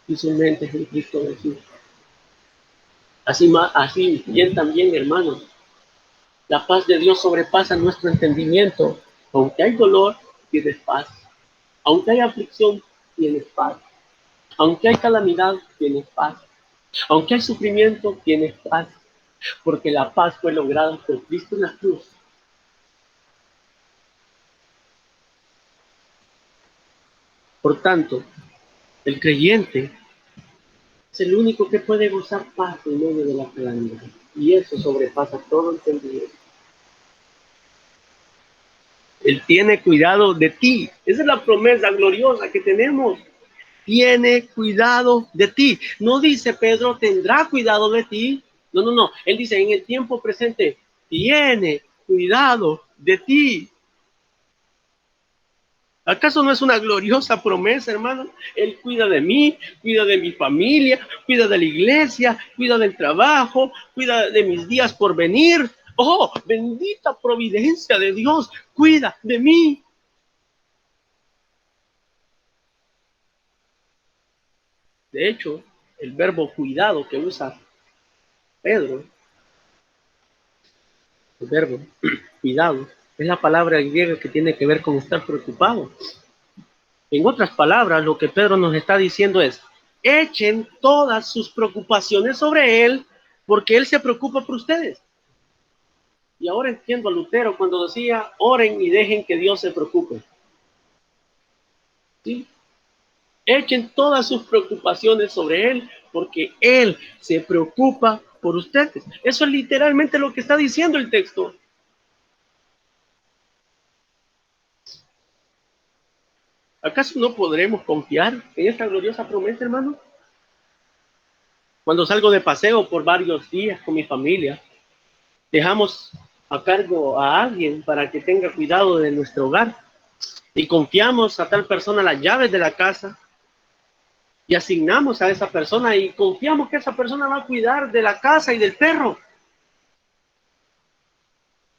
y sus mentes en Cristo Jesús. Así bien también, hermanos, la paz de Dios sobrepasa nuestro entendimiento. Aunque hay dolor, tienes paz. Aunque hay aflicción, tienes paz. Aunque hay calamidad, tienes paz. Aunque hay sufrimiento, tienes paz. Porque la paz fue lograda por Cristo en la cruz. Por tanto, el creyente es el único que puede gozar paz en medio de la calamidad. Y eso sobrepasa todo entendimiento. Él tiene cuidado de ti. Esa es la promesa gloriosa que tenemos. Tiene cuidado de ti. No dice Pedro, tendrá cuidado de ti. No, no, no. Él dice en el tiempo presente, tiene cuidado de ti. ¿Acaso no es una gloriosa promesa, hermano? Él cuida de mí, cuida de mi familia, cuida de la iglesia, cuida del trabajo, cuida de mis días por venir. Oh, bendita providencia de Dios, cuida de mí. De hecho, el verbo cuidado que usa Pedro, el verbo cuidado, es la palabra griega que tiene que ver con estar preocupado. En otras palabras, lo que Pedro nos está diciendo es, echen todas sus preocupaciones sobre él, porque él se preocupa por ustedes. Y ahora entiendo a Lutero cuando decía, oren y dejen que Dios se preocupe. ¿Sí? Echen todas sus preocupaciones sobre él, porque él se preocupa por ustedes. Eso es literalmente lo que está diciendo el texto. ¿Acaso no podremos confiar en esta gloriosa promesa, hermano? Cuando salgo de paseo por varios días con mi familia, dejamos a cargo a alguien para que tenga cuidado de nuestro hogar y confiamos a tal persona las llaves de la casa y asignamos a esa persona y confiamos que esa persona va a cuidar de la casa y del perro.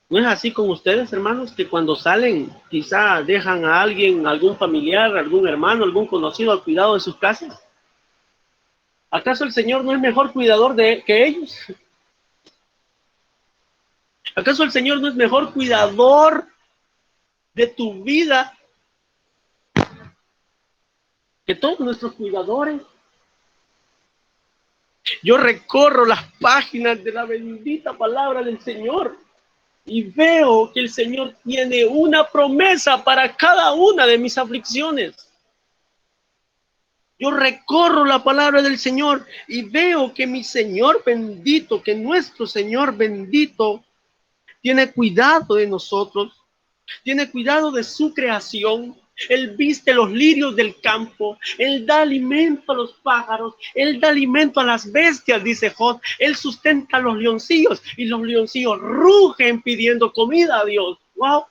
¿No es así con ustedes, hermanos, que cuando salen quizá dejan a alguien, algún familiar, algún hermano, algún conocido al cuidado de sus casas? ¿Acaso el Señor no es mejor cuidador que ellos? ¿Acaso el Señor no es mejor cuidador de tu vida que todos nuestros cuidadores? Yo recorro las páginas de la bendita palabra del Señor y veo que el Señor tiene una promesa para cada una de mis aflicciones. Yo recorro la palabra del Señor y veo que mi Señor bendito, que nuestro Señor bendito, tiene cuidado de nosotros, tiene cuidado de su creación. Él viste los lirios del campo, Él da alimento a los pájaros, Él da alimento a las bestias, dice Job. Él sustenta a los leoncillos y los leoncillos rugen pidiendo comida a Dios. ¡Wow!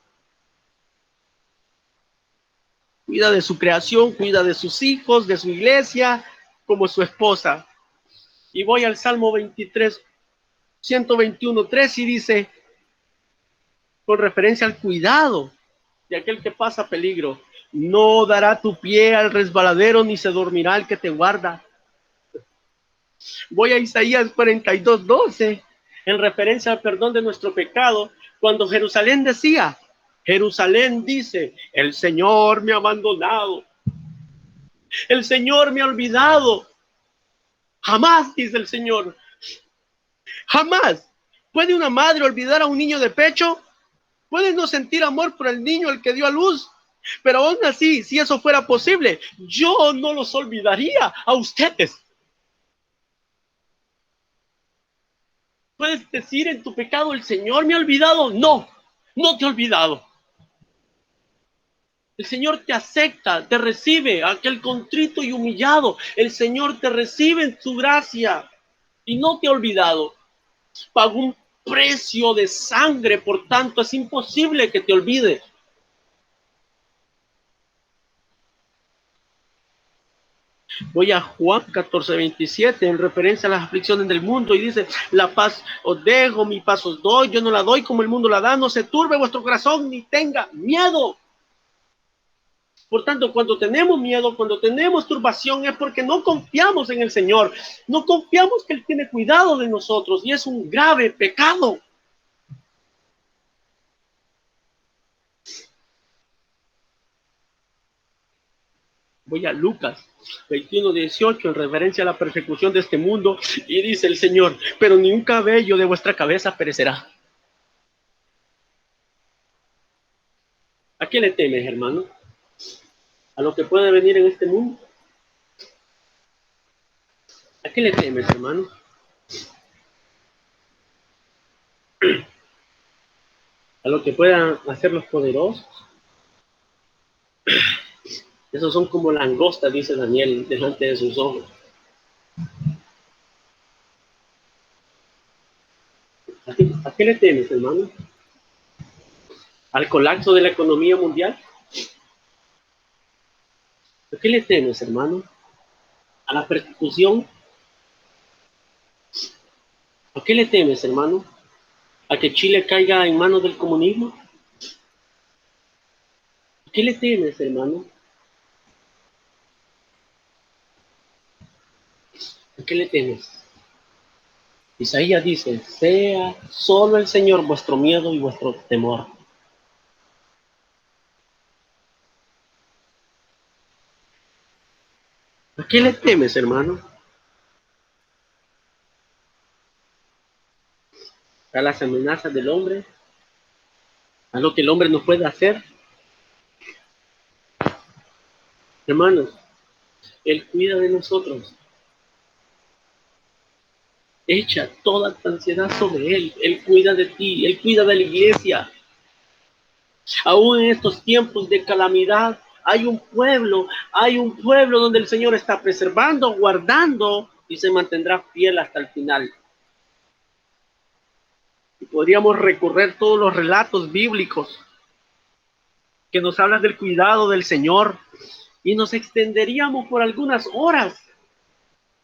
Cuida de su creación, cuida de sus hijos, de su iglesia, como su esposa. Y voy al Salmo 23, 121:3 y dice, con referencia al cuidado de aquel que pasa peligro, no dará tu pie al resbaladero ni se dormirá el que te guarda. Voy a Isaías 42:12, en referencia al perdón de nuestro pecado, cuando Jerusalén decía, Jerusalén dice, el Señor me ha abandonado, el Señor me ha olvidado. Jamás, dice el Señor, jamás. ¿Puede una madre olvidar a un niño de pecho? ¿Puede no sentir amor por el niño al que dio a luz? Pero aún así, si eso fuera posible, yo no los olvidaría a ustedes. ¿Puedes decir en tu pecado, el Señor me ha olvidado? No, no te ha olvidado. El Señor te acepta, te recibe, aquel contrito y humillado. El Señor te recibe en su gracia y no te ha olvidado. Pagó un precio de sangre, por tanto es imposible que te olvide. Voy a Juan 14:27 en referencia a las aflicciones del mundo y dice, la paz os dejo, mi paz os doy, yo no la doy como el mundo la da, no se turbe vuestro corazón ni tenga miedo. Por tanto, cuando tenemos miedo, cuando tenemos turbación, es porque no confiamos en el Señor, no confiamos que Él tiene cuidado de nosotros y es un grave pecado. Voy a Lucas 21:18 en referencia a la persecución de este mundo y dice el Señor, pero ni un cabello de vuestra cabeza perecerá. ¿A qué le temes, hermano? ¿A lo que puede venir en este mundo? ¿A qué le temes, hermano? ¿A lo que puedan hacer los poderosos? Esos son como langostas, dice Daniel, delante de sus ojos. ¿A qué le temes, hermano? ¿Al colapso de la economía mundial? ¿A qué le temes, hermano? ¿A la persecución? ¿A qué le temes, hermano? ¿A que Chile caiga en manos del comunismo? ¿A qué le temes, hermano? ¿A qué le temes? Isaías dice, sea solo el Señor vuestro miedo y vuestro temor. ¿A qué le temes, hermano? ¿A las amenazas del hombre? ¿A lo que el hombre no puede hacer? Hermanos, Él cuida de nosotros. Echa toda tu ansiedad sobre Él. Él cuida de ti, Él cuida de la iglesia. Aún en estos tiempos de calamidad, hay un pueblo donde el Señor está preservando, guardando y se mantendrá fiel hasta el final. Y podríamos recorrer todos los relatos bíblicos que nos hablan del cuidado del Señor y nos extenderíamos por algunas horas.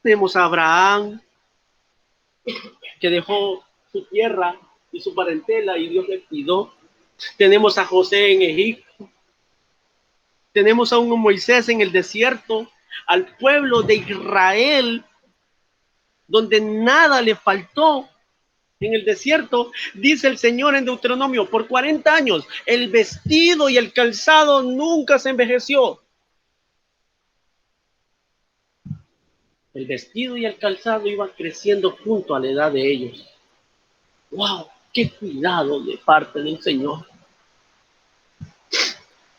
Tenemos a Abraham, que dejó su tierra y su parentela y Dios le cuidó. Tenemos a José en Egipto. Tenemos a un Moisés en el desierto, al pueblo de Israel, donde nada le faltó. En el desierto, dice el Señor en Deuteronomio, por 40 años, el vestido y el calzado nunca se envejeció. El vestido y el calzado iban creciendo junto a la edad de ellos. ¡Wow! ¡Qué cuidado de parte del Señor!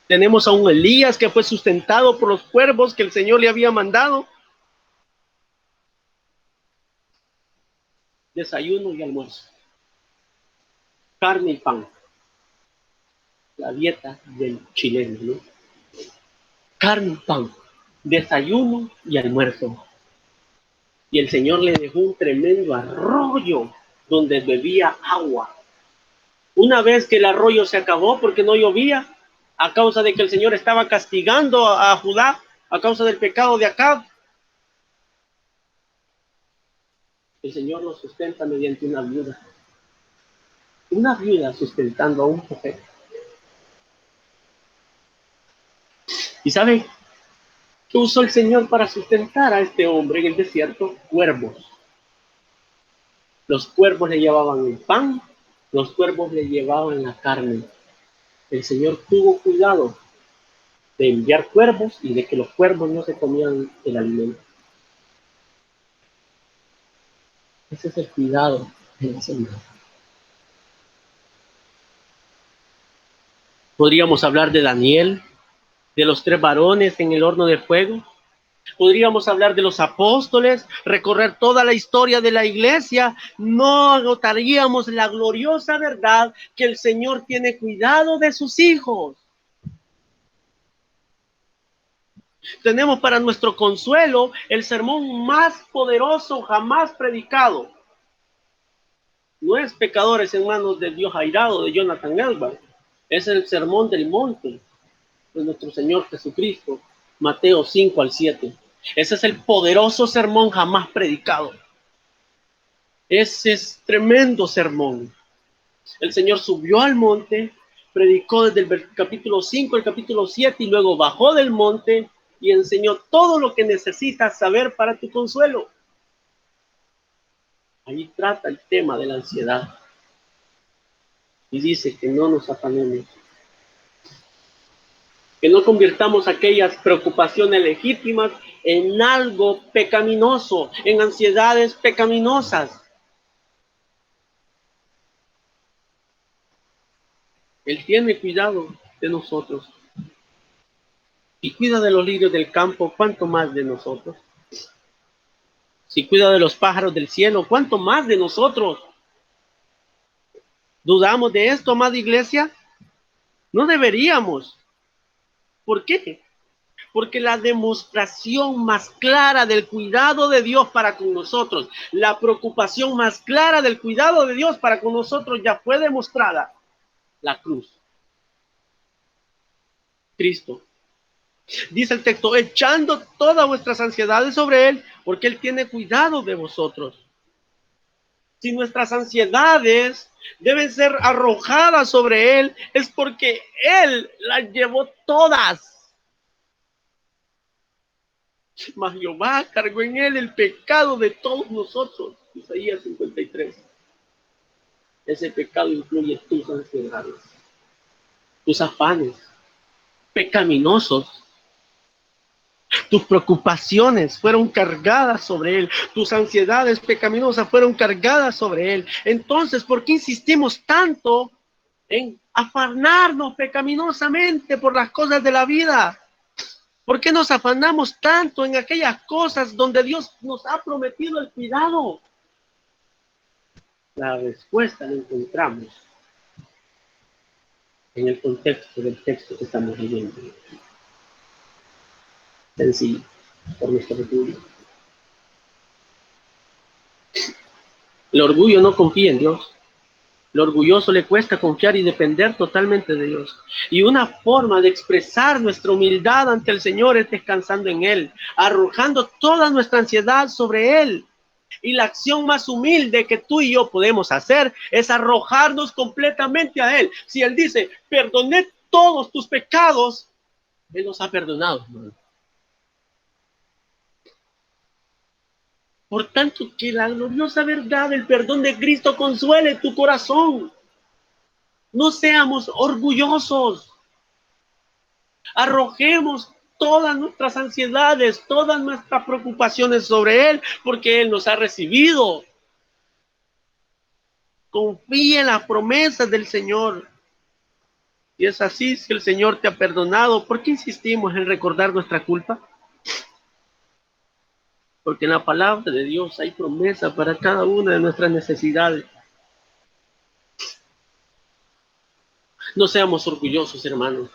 Tenemos a un Elías que fue sustentado por los cuervos que el Señor le había mandado. Desayuno y almuerzo. Carne y pan. La dieta del chileno, ¿no? Carne y pan. Desayuno y almuerzo. Y el Señor le dejó un tremendo arroyo donde bebía agua. Una vez que el arroyo se acabó porque no llovía, a causa de que el Señor estaba castigando a Judá, a causa del pecado de Acab, el Señor lo sustenta mediante una viuda. Una viuda sustentando a un profeta. ¿Y sabe qué usó el Señor para sustentar a este hombre en el desierto? Cuervos. Los cuervos le llevaban el pan, los cuervos le llevaban la carne. El Señor tuvo cuidado de enviar cuervos y de que los cuervos no se comían el alimento. Ese es el cuidado de la semana. Podríamos hablar de Daniel, de los 3 varones en el horno de fuego. Podríamos hablar de los apóstoles, recorrer toda la historia de la iglesia. No agotaríamos la gloriosa verdad que el Señor tiene cuidado de sus hijos. Tenemos para nuestro consuelo el sermón más poderoso jamás predicado. No es Pecadores en manos de Dios airado de Jonathan Edwards. Es el sermón del monte de nuestro Señor Jesucristo, Mateo 5 al 7. Ese es el poderoso sermón jamás predicado. Ese es tremendo sermón. El Señor subió al monte, predicó desde el capítulo 5 al capítulo 7 y luego bajó del monte y enseñó todo lo que necesitas saber para tu consuelo. Ahí trata el tema de la ansiedad y dice que no nos afanemos, que no convirtamos aquellas preocupaciones legítimas en algo pecaminoso, en ansiedades pecaminosas. Él tiene cuidado de nosotros y cuida de los lirios del campo, ¿cuánto más de nosotros? Si cuida de los pájaros del cielo, ¿cuánto más de nosotros? ¿Dudamos de esto, amada iglesia? No deberíamos. ¿Por qué? Porque la demostración más clara del cuidado de Dios para con nosotros, la preocupación más clara del cuidado de Dios para con nosotros ya fue demostrada. La cruz. Cristo. Dice el texto, echando todas vuestras ansiedades sobre Él, porque Él tiene cuidado de vosotros. Si nuestras ansiedades deben ser arrojadas sobre Él, es porque Él las llevó todas. Mas Jehová cargó en Él el pecado de todos nosotros. Isaías 53. Ese pecado incluye tus ansiedades, tus afanes pecaminosos. Tus preocupaciones fueron cargadas sobre Él. Tus ansiedades pecaminosas fueron cargadas sobre Él. Entonces, ¿por qué insistimos tanto en afanarnos pecaminosamente por las cosas de la vida? ¿Por qué nos afanamos tanto en aquellas cosas donde Dios nos ha prometido el cuidado? La respuesta la encontramos en el contexto del texto que estamos leyendo. Sencillo, por nuestro orgullo. El orgullo no confía en Dios. El orgulloso le cuesta confiar y depender totalmente de Dios. Y una forma de expresar nuestra humildad ante el Señor es descansando en Él, arrojando toda nuestra ansiedad sobre Él. Y la acción más humilde que tú y yo podemos hacer es arrojarnos completamente a Él. Si Él dice, perdoné todos tus pecados, Él los ha perdonado, hermano. Por tanto, que la gloriosa verdad del perdón de Cristo consuele tu corazón. No seamos orgullosos. Arrojemos todas nuestras ansiedades, todas nuestras preocupaciones sobre Él, porque Él nos ha recibido. Confía en las promesas del Señor. Y es así, si el Señor te ha perdonado, ¿por qué insistimos en recordar nuestra culpa? Porque en la palabra de Dios hay promesa para cada una de nuestras necesidades. No seamos orgullosos, hermanos.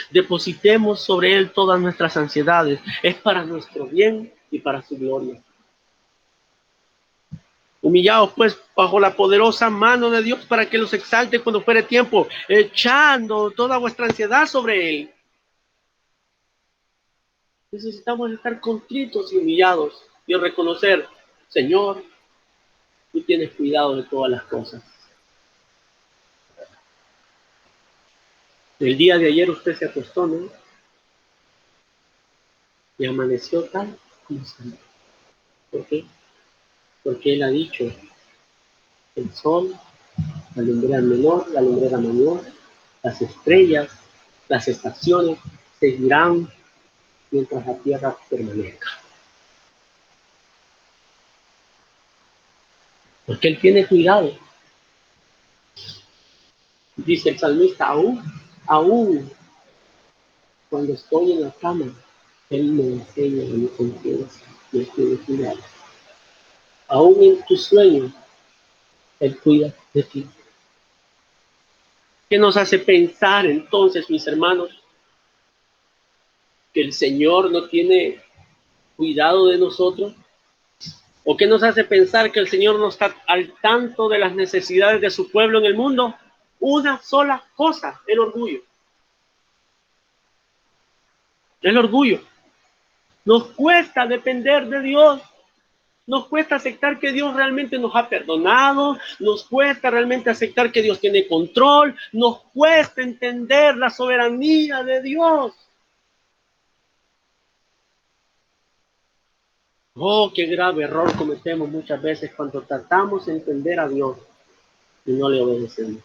Depositemos sobre Él todas nuestras ansiedades. Es para nuestro bien y para su gloria. Humillados pues bajo la poderosa mano de Dios para que los exalte cuando fuere tiempo, echando toda vuestra ansiedad sobre Él. Necesitamos estar contritos y humillados y reconocer, Señor, tú tienes cuidado de todas las cosas. El día de ayer usted se acostó, ¿no? Y amaneció tal como está. ¿Por qué? Porque Él ha dicho, el sol, la lumbrera menor, la lumbrera mayor, las estrellas, las estaciones seguirán mientras la tierra permanezca. porque Él tiene cuidado. Dice el salmista, aún cuando estoy en la cama, Él me enseña mi confianza, me tiene cuidado. Aún en tus sueños, Él cuida de ti. ¿Qué nos hace pensar entonces, mis hermanos, que el Señor no tiene cuidado de nosotros? ¿O qué nos hace pensar que el Señor no está al tanto de las necesidades de su pueblo en el mundo? Una sola cosa, el orgullo. El orgullo. Nos cuesta depender de Dios. Nos cuesta aceptar que Dios realmente nos ha perdonado. Nos cuesta realmente aceptar que Dios tiene control. Nos cuesta entender la soberanía de Dios. Oh, qué grave error cometemos muchas veces cuando tratamos de entender a Dios y no le obedecemos.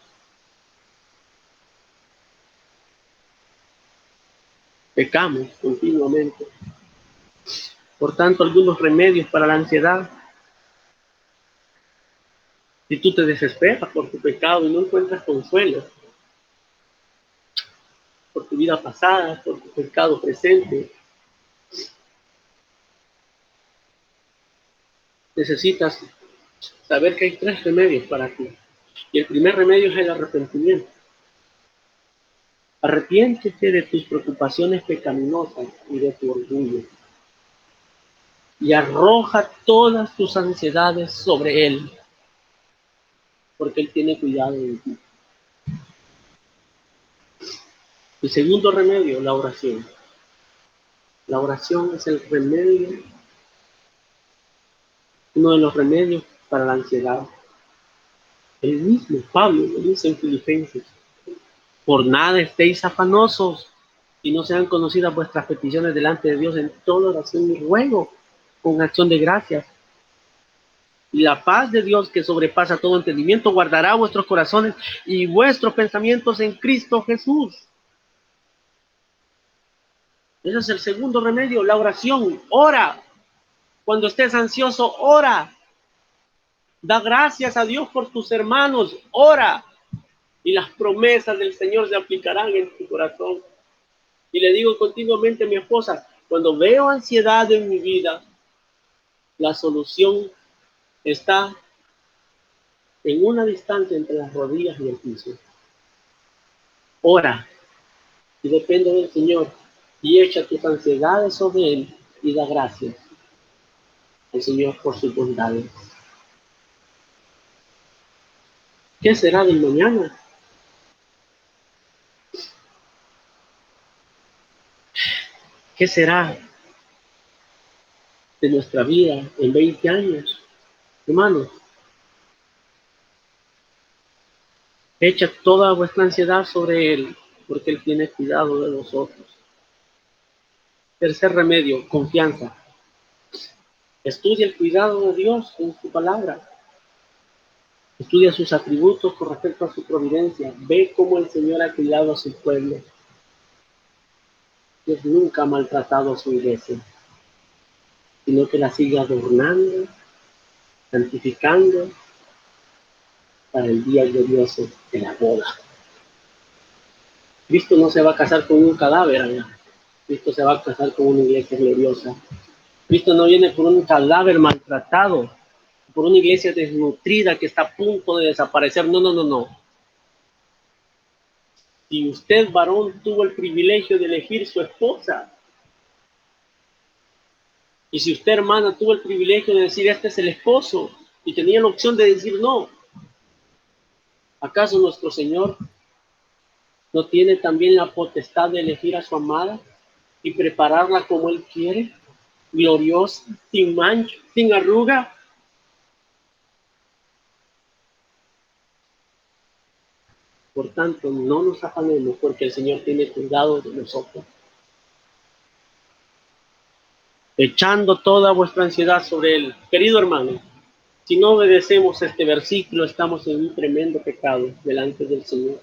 Pecamos continuamente. Por tanto, algunos remedios para la ansiedad. Si tú te desesperas por tu pecado y no encuentras consuelo por tu vida pasada, por tu pecado presente, necesitas saber que hay 3 remedios para ti. Y el primer remedio es el arrepentimiento. Arrepiéntete de tus preocupaciones pecaminosas y de tu orgullo. Y arroja todas tus ansiedades sobre Él, porque Él tiene cuidado de ti. El segundo remedio, la oración. La oración es el remedio, uno de los remedios para la ansiedad. El mismo Pablo lo dice en Filipenses: por nada estéis afanosos y no sean conocidas vuestras peticiones delante de Dios en toda oración y ruego con acción de gracias. Y la paz de Dios, que sobrepasa todo entendimiento, guardará vuestros corazones y vuestros pensamientos en Cristo Jesús. Ese es el segundo remedio, la oración. Ora. Cuando estés ansioso, ora. Da gracias a Dios por tus hermanos. Ora. Y las promesas del Señor se aplicarán en tu corazón. Y le digo continuamente a mi esposa, cuando veo ansiedad en mi vida, la solución está en una distancia entre las rodillas y el piso. Ora y depende del Señor y echa tus ansiedades sobre Él y da gracias al Señor por sus bondades. ¿Qué será del mañana? ¿Qué será de nuestra vida en 20 años? Hermanos, echa toda vuestra ansiedad sobre Él, porque Él tiene cuidado de vosotros. Tercer remedio, confianza. Estudia el cuidado de Dios en su palabra. Estudia sus atributos con respecto a su providencia. Ve cómo el Señor ha cuidado a su pueblo. Dios nunca ha maltratado a su iglesia, sino que la sigue adornando, santificando para el día glorioso de la boda. Cristo no se va a casar con un cadáver allá. Cristo se va a casar con una iglesia gloriosa. Cristo no viene por un cadáver maltratado, por una iglesia desnutrida que está a punto de desaparecer. No. Si usted, varón, tuvo el privilegio de elegir su esposa, y si usted, hermana, tuvo el privilegio de decir, este es el esposo, y tenía la opción de decir no, ¿acaso nuestro Señor no tiene también la potestad de elegir a su amada y prepararla como Él quiere, gloriosa, sin mancha, sin arruga? Por tanto, no nos afanemos, porque el Señor tiene cuidado de nosotros. Echando toda vuestra ansiedad sobre Él. Querido hermano, si no obedecemos este versículo, estamos en un tremendo pecado delante del Señor.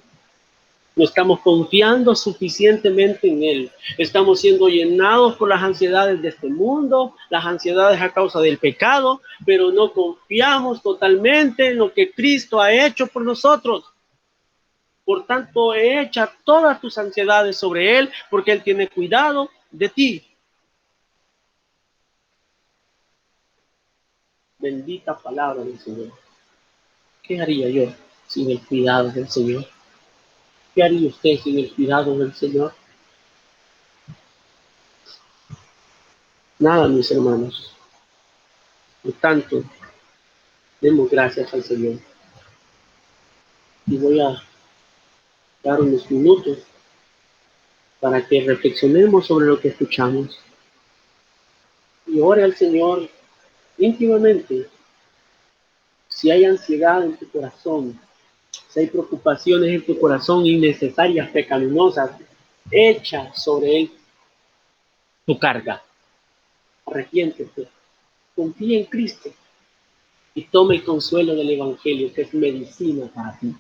No estamos confiando suficientemente en Él. Estamos siendo llenados por las ansiedades de este mundo, las ansiedades a causa del pecado, pero no confiamos totalmente en lo que Cristo ha hecho por nosotros. Por tanto, echa todas tus ansiedades sobre Él, porque Él tiene cuidado de ti. Bendita palabra del Señor. ¿Qué haría yo sin el cuidado del Señor? ¿Qué haría usted sin el cuidado del Señor? Nada, mis hermanos. Por tanto, demos gracias al Señor. Y voy a dar unos minutos para que reflexionemos sobre lo que escuchamos. Y ore al Señor íntimamente. Si hay ansiedad en tu corazón, si hay preocupaciones en tu corazón innecesarias, pecaminosas, echa sobre Él tu carga. Arrepiéntete. Confía en Cristo y toma el consuelo del Evangelio, que es medicina para ti.